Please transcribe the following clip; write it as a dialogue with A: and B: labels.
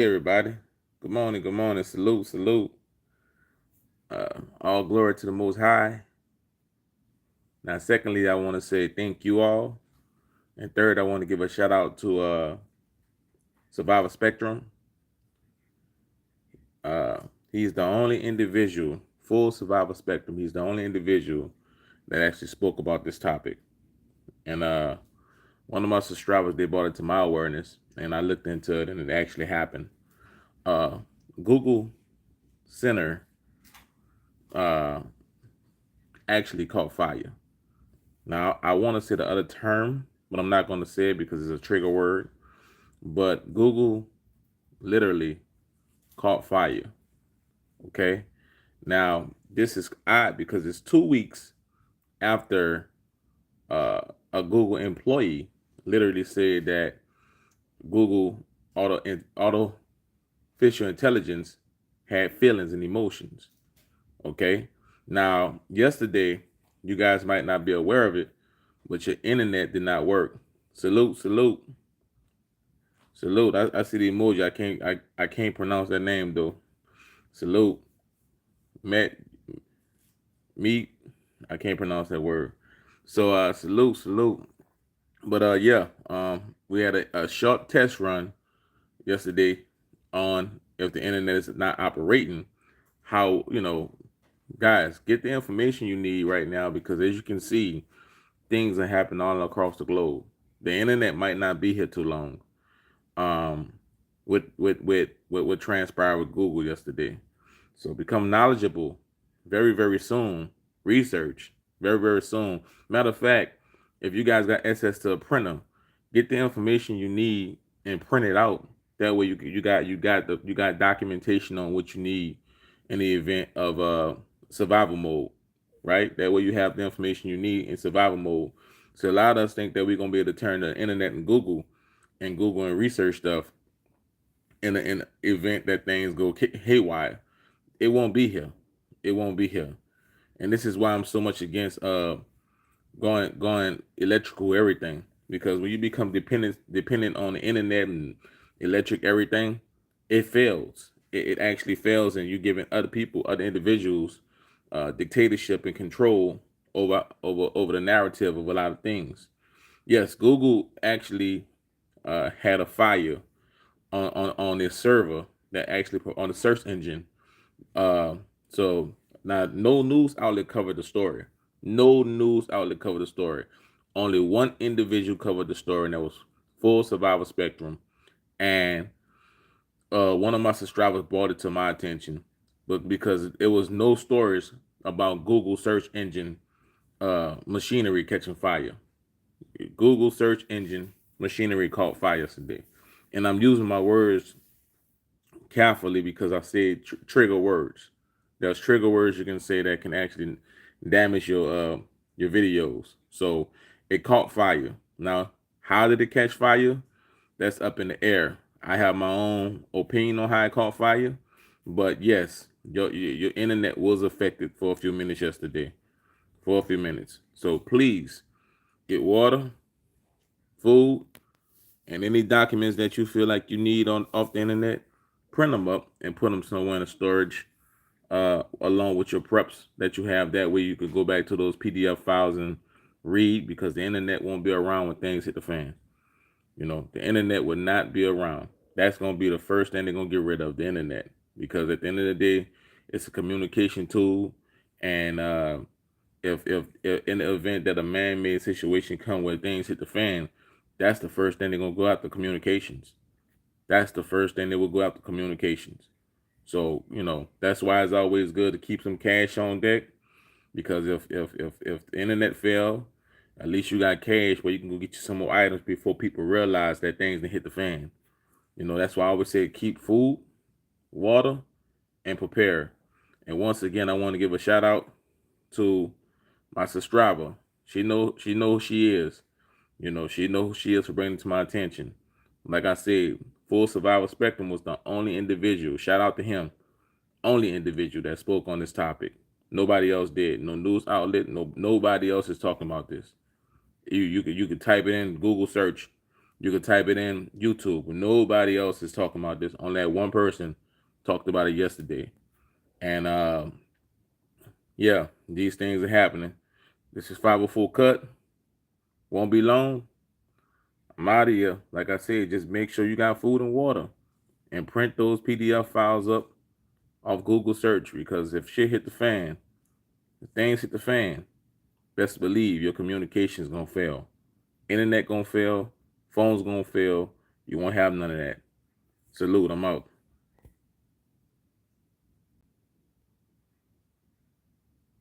A: Hey everybody. Good morning, good morning. Salute, salute. All glory to the Most High. Now, secondly, I want to say thank you all. And third, I want to give a shout out to Survivor Spectrum. Uh, he's the only individual, full Survivor Spectrum. He's the only individual that actually spoke about this topic. And one of my subscribers, they brought it to my awareness, and I looked into it, and it actually happened. Uh, Google Center uh, actually caught fire. Now, I want to say the other term, but I'm not going to say it because it's a trigger word. But Google literally caught fire. Okay. Now, this is odd because it's 2 weeks after uh, a Google employee literally said that Google artificial intelligence had feelings and emotions. Okay. Now, yesterday, you guys might not be aware of it, but your internet did not work. Salute, salute. Salute. I see the emoji. I can't pronounce that name though. Salute. Matt meat. I can't pronounce that word. So salute, salute. But yeah, we had a short test run yesterday on if the internet is not operating, how guys, get the information you need right now because as you can see, things are happening all across the globe. The internet might not be here too long. Um with what transpired with Google yesterday. So become knowledgeable very, very soon. Research very, very soon. Matter of fact, if you guys got access to a printer, get the information you need and print it out. That way you got documentation on what you need in the event of survival mode. Right? That way you have the information you need in survival mode. So a lot of us think that we're gonna be able to turn the internet and Google and research stuff in the event that things go haywire. It won't be here. It won't be here. And this is why I'm so much against going electrical everything. Because when you become dependent on the internet and electric everything, it fails. It actually fails, and you're giving other people, other individuals, dictatorship and control over the narrative of a lot of things. Yes, Google actually had a fire on this server that actually put on the search engine. Uh, so now no news outlet covered the story. No news outlet covered the story. Only one individual covered the story, and that was full Survivor Spectrum. And one of my subscribers brought it to my attention, but because it was no stories about Google search engine machinery catching fire. Google search engine machinery caught fire today, and I'm using my words carefully because I said trigger words. There's trigger words you can say that can actually damage your videos. So it caught fire. Now, how did it catch fire? That's up in the air. I have my own opinion on how it caught fire, but yes, your internet was affected for a few minutes yesterday. For a few minutes. So please get water, food, and any documents that you feel like you need on off the internet, print them up and put them somewhere in a storage along with your preps that you have. That way you could go back to those PDF files and read because the internet won't be around when things hit the fan. The internet would not be around. That's going to be the first thing they're going to get rid of, the internet. Because at the end of the day, it's a communication tool. And if in the event that a man-made situation come where things hit the fan, that's the first thing they're going to go after, communications. That's the first thing they will go after, communications. So, that's why it's always good to keep some cash on deck because if the internet fail, at least you got cash where you can go get you some more items before people realize that things done hit the fan. That's why I always say keep food, water, and prepare. And once again, I want to give a shout out to my subscriber. She know who she is. She know who she is for bringing it to my attention. Like I said, Full Survival Spectrum was the only individual. Shout out to him. Only individual that spoke on this topic. Nobody else did. No news outlet. Nobody else is talking about this. You could type it in Google search. You can type it in YouTube. Nobody else is talking about this. Only that one person talked about it yesterday. And yeah, these things are happening. This is 504 cut. Won't be long. I'm out of here. Like I said, just make sure you got food and water and print those PDF files up off Google search, because if shit hit the fan, if things hit the fan, best believe your communication is gonna fail. Internet gonna fail, phones gonna fail. You won't have none of that. Salute, I'm out.